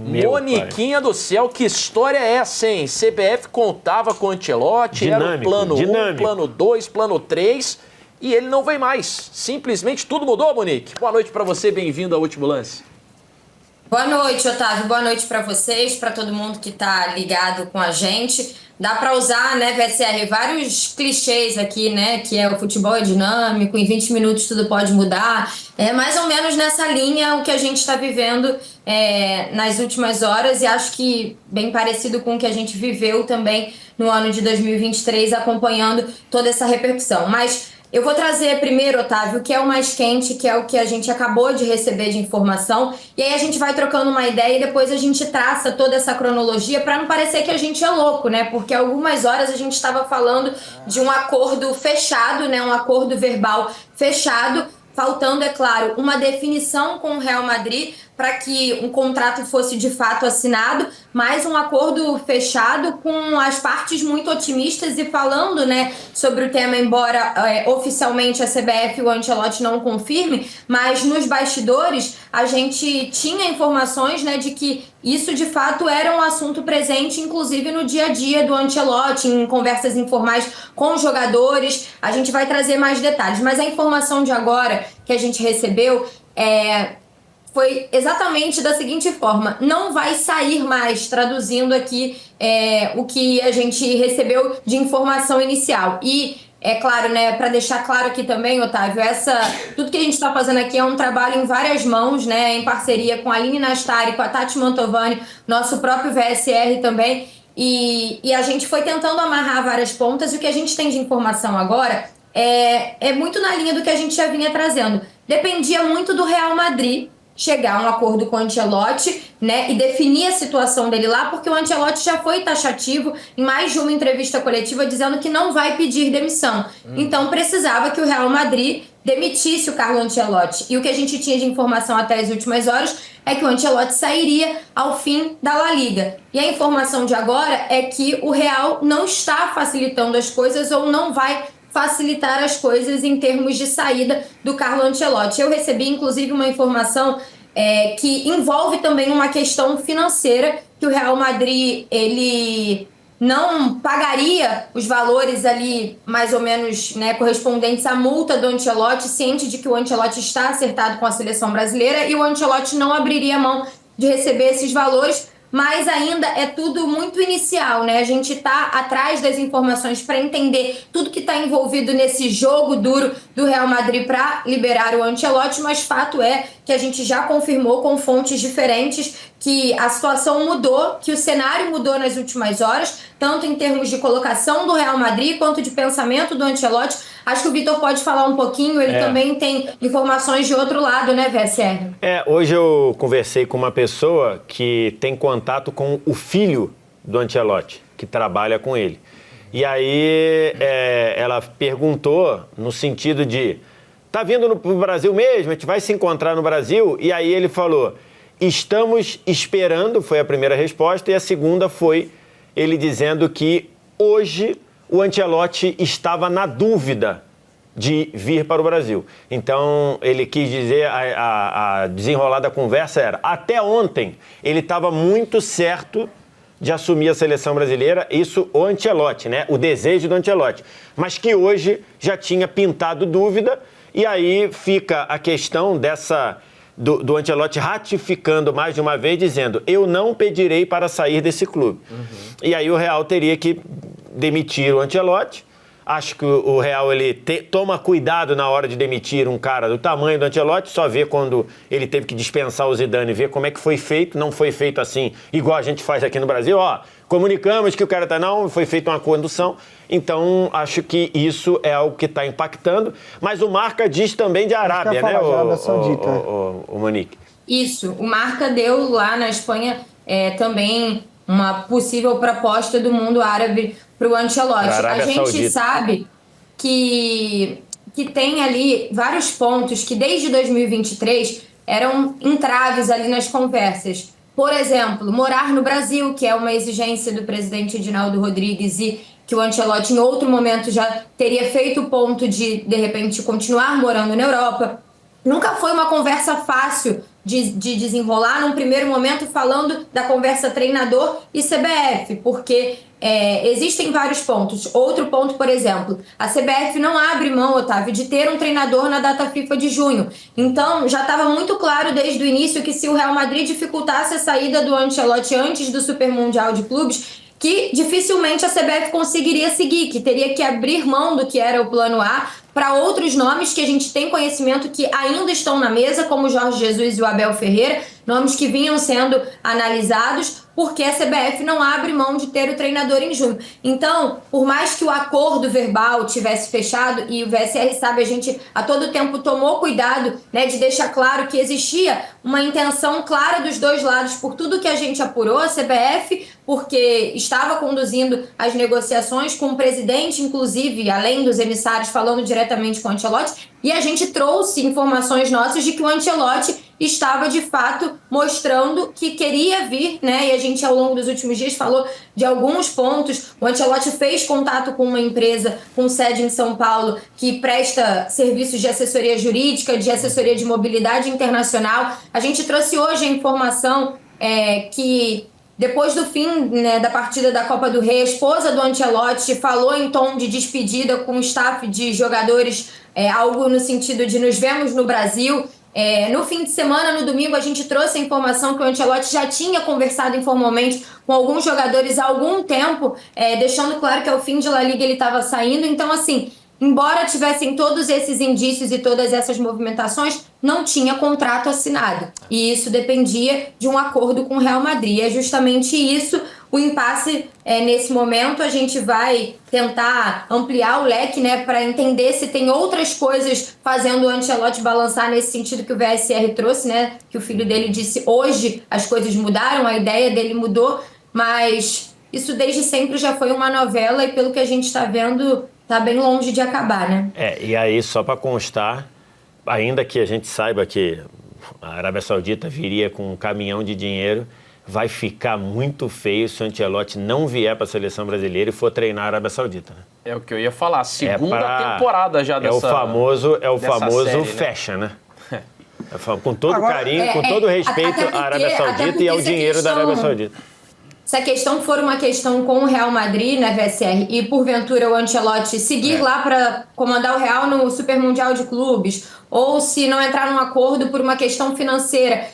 Moniquinha do céu, que história é essa, hein? CBF contava com o Ancelotti, era o plano 1, plano 2, plano 3, e ele não vem mais. Simplesmente tudo mudou, Monique. Boa noite pra você, bem-vindo ao Último Lance. Boa noite, Otávio. Boa noite para vocês, para todo mundo que está ligado com a gente. Dá para usar, né, VSR, vários clichês aqui, né, que é o futebol é dinâmico, em 20 minutos tudo pode mudar. É mais ou menos nessa linha o que a gente está vivendo nas últimas horas e acho que bem parecido com o que a gente viveu também no ano de 2023, acompanhando toda essa repercussão. Mas eu vou trazer primeiro, Otávio, o que é o mais quente, que é o que a gente acabou de receber de informação, e aí a gente vai trocando uma ideia e depois a gente traça toda essa cronologia para não parecer que a gente é louco, né? Porque algumas horas a gente estava falando de um acordo fechado, né? Um acordo verbal fechado, faltando, é claro, uma definição com o Real Madrid para que um contrato fosse de fato assinado, mas um acordo fechado com as partes muito otimistas e falando, né, sobre o tema, embora oficialmente a CBF e o Ancelotti não confirme, mas nos bastidores a gente tinha informações, né, de que isso de fato era um assunto presente, inclusive no dia a dia do Ancelotti, em conversas informais com os jogadores. A gente vai trazer mais detalhes, mas a informação de agora que a gente recebeu foi exatamente da seguinte forma: não vai sair mais, traduzindo aqui o que a gente recebeu de informação inicial. E é claro, né, para deixar claro aqui também, Otávio, tudo que a gente está fazendo aqui é um trabalho em várias mãos, né, em parceria com a Aline Nastari, com a Tati Mantovani, nosso próprio VSR também, e a gente foi tentando amarrar várias pontas, e o que a gente tem de informação agora é muito na linha do que a gente já vinha trazendo. Dependia muito do Real Madrid chegar a um acordo com o Ancelotti, né, e definir a situação dele lá, porque o Ancelotti já foi taxativo em mais de uma entrevista coletiva dizendo que não vai pedir demissão. Então precisava que o Real Madrid demitisse o Carlo Ancelotti. E o que a gente tinha de informação até as últimas horas é que o Ancelotti sairia ao fim da La Liga. E a informação de agora é que o Real não está facilitando as coisas ou não vai facilitar as coisas em termos de saída do Carlo Ancelotti. Eu recebi, inclusive, uma informação que envolve também uma questão financeira, que o Real Madrid ele não pagaria os valores ali, mais ou menos, né, correspondentes à multa do Ancelotti, ciente de que o Ancelotti está acertado com a seleção brasileira, e o Ancelotti não abriria mão de receber esses valores, mas ainda é tudo muito inicial, né? A gente está atrás das informações para entender tudo que está envolvido nesse jogo duro do Real Madrid para liberar o Ancelotti, mas fato é que a gente já confirmou com fontes diferentes que a situação mudou, que o cenário mudou nas últimas horas, tanto em termos de colocação do Real Madrid quanto de pensamento do Ancelotti. Acho que o Vitor pode falar um pouquinho, ele também tem informações de outro lado, né, VSR? Hoje eu conversei com uma pessoa que tem contato com o filho do Ancelotti, que trabalha com ele. E aí ela perguntou no sentido de, tá vindo pro Brasil mesmo? A gente vai se encontrar no Brasil? E aí ele falou, estamos esperando, foi a primeira resposta, e a segunda foi ele dizendo que hoje o Ancelotti estava na dúvida de vir para o Brasil. Então, ele quis dizer, a desenrolar da conversa era, até ontem, ele estava muito certo de assumir a seleção brasileira, isso o Ancelotti, né? O desejo do Ancelotti. Mas que hoje já tinha pintado dúvida, e aí fica a questão do Ancelotti ratificando mais de uma vez, dizendo, eu não pedirei para sair desse clube. E aí o Real teria que demitir o Ancelotti. Acho que o Real ele toma cuidado na hora de demitir um cara do tamanho do Ancelotti, só vê quando ele teve que dispensar o Zidane, ver como é que foi feito, não foi feito assim, igual a gente faz aqui no Brasil, comunicamos que o cara não, foi feita uma condução. Então, acho que isso é algo que está impactando, mas o Marca diz também de Arábia, né, o Monique? Isso, o Marca deu lá na Espanha também uma possível proposta do mundo árabe para o Ancelotti. A gente sabe que tem ali vários pontos que desde 2023 eram entraves ali nas conversas. Por exemplo, morar no Brasil, que é uma exigência do presidente Edinaldo Rodrigues e que o Ancelotti em outro momento já teria feito o ponto de repente, continuar morando na Europa. Nunca foi uma conversa fácil de desenrolar num primeiro momento falando da conversa treinador e CBF, porque existem vários pontos. Outro ponto, por exemplo, a CBF não abre mão, Otávio, de ter um treinador na data FIFA de junho. Então, já estava muito claro desde o início que se o Real Madrid dificultasse a saída do Ancelotti antes do Super Mundial de Clubes, que dificilmente a CBF conseguiria seguir, que teria que abrir mão do que era o plano A para outros nomes que a gente tem conhecimento que ainda estão na mesa, como o Jorge Jesus e o Abel Ferreira, nomes que vinham sendo analisados, porque a CBF não abre mão de ter o treinador em junho. Então, por mais que o acordo verbal tivesse fechado, e o VSR sabe, a gente a todo tempo tomou cuidado, né, de deixar claro que existia uma intenção clara dos dois lados, por tudo que a gente apurou, a CBF, porque estava conduzindo as negociações com o presidente, inclusive, além dos emissários, falando diretamente com o Ancelotti, e a gente trouxe informações nossas de que o Ancelotti estava, de fato, mostrando que queria vir, né? E a gente, ao longo dos últimos dias, falou de alguns pontos. O Ancelotti fez contato com uma empresa com sede em São Paulo que presta serviços de assessoria jurídica, de assessoria de mobilidade internacional. A gente trouxe hoje a informação que depois do fim, né, da partida da Copa do Rei, a esposa do Ancelotti falou em tom de despedida com o staff de jogadores, algo no sentido de nos vemos no Brasil. No fim de semana, no domingo, a gente trouxe a informação que o Ancelotti já tinha conversado informalmente com alguns jogadores há algum tempo, deixando claro que ao fim de La Liga ele estava saindo. Então, assim, embora tivessem todos esses indícios e todas essas movimentações, não tinha contrato assinado. E isso dependia de um acordo com o Real Madrid. É justamente isso o impasse. Nesse momento, a gente vai tentar ampliar o leque, né, para entender se tem outras coisas fazendo o Ancelotti balançar nesse sentido que o VSR trouxe, né, que o filho dele disse hoje as coisas mudaram, a ideia dele mudou, mas isso desde sempre já foi uma novela e pelo que a gente está vendo, tá bem longe de acabar, né? E aí, só para constar, ainda que a gente saiba que a Arábia Saudita viria com um caminhão de dinheiro, vai ficar muito feio se o Ancelotti não vier para a seleção brasileira e for treinar a Arábia Saudita, né? É o que eu ia falar, segunda temporada já dessa famoso série, fecha, né? Com todo carinho, com todo respeito à Arábia Saudita e ao dinheiro da Arábia Saudita. Se a questão for uma questão com o Real Madrid, né, VSR, e porventura o Ancelotti seguir lá para comandar o Real no Super Mundial de Clubes, ou se não entrar num acordo por uma questão financeira,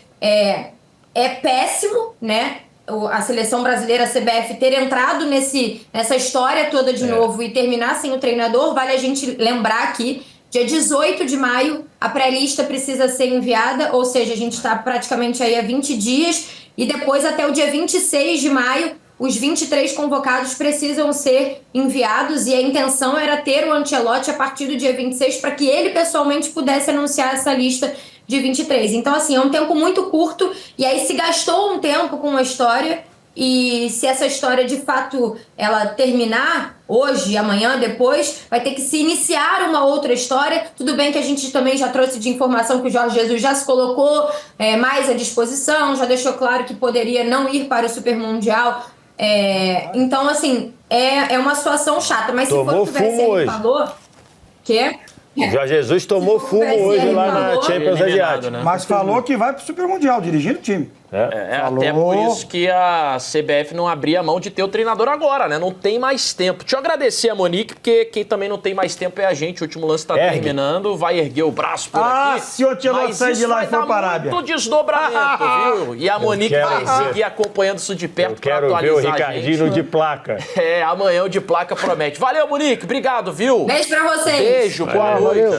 é péssimo, né? A seleção brasileira, a CBF, ter entrado nessa história toda de novo e terminar sem o treinador. Vale a gente lembrar aqui, dia 18 de maio, a pré-lista precisa ser enviada, ou seja, a gente está praticamente aí há 20 dias, e depois até o dia 26 de maio, os 23 convocados precisam ser enviados, e a intenção era ter o Ancelotti a partir do dia 26 para que ele pessoalmente pudesse anunciar essa lista de 23. Então, assim, é um tempo muito curto, e aí se gastou um tempo com uma história, e se essa história, de fato, ela terminar hoje, amanhã, depois, vai ter que se iniciar uma outra história. Tudo bem que a gente também já trouxe de informação que o Jorge Jesus já se colocou mais à disposição, já deixou claro que poderia não ir para o Super Mundial. Então, assim, é uma situação chata. Mas tomou se for o que o VSR falou, o Jorge Jesus tomou fumo hoje lá na Champions Asiática. Né? Mas falou que vai pro Super Mundial, dirigindo o time. Até por isso que a CBF não abria a mão de ter o treinador agora, né? Não tem mais tempo. Deixa eu agradecer a Monique, porque quem também não tem mais tempo é a gente. O último lance tá terminando, vai erguer o braço por aqui. Se o Ancelotti sair de lá e for para a Arábia. Muito desdobramento, viu? E a Monique vai seguir acompanhando isso de perto para atualizar ver o Ricardinho de placa. Amanhã o de placa promete. Valeu, Monique. Obrigado, viu? Beijo pra vocês. Beijo, boa noite.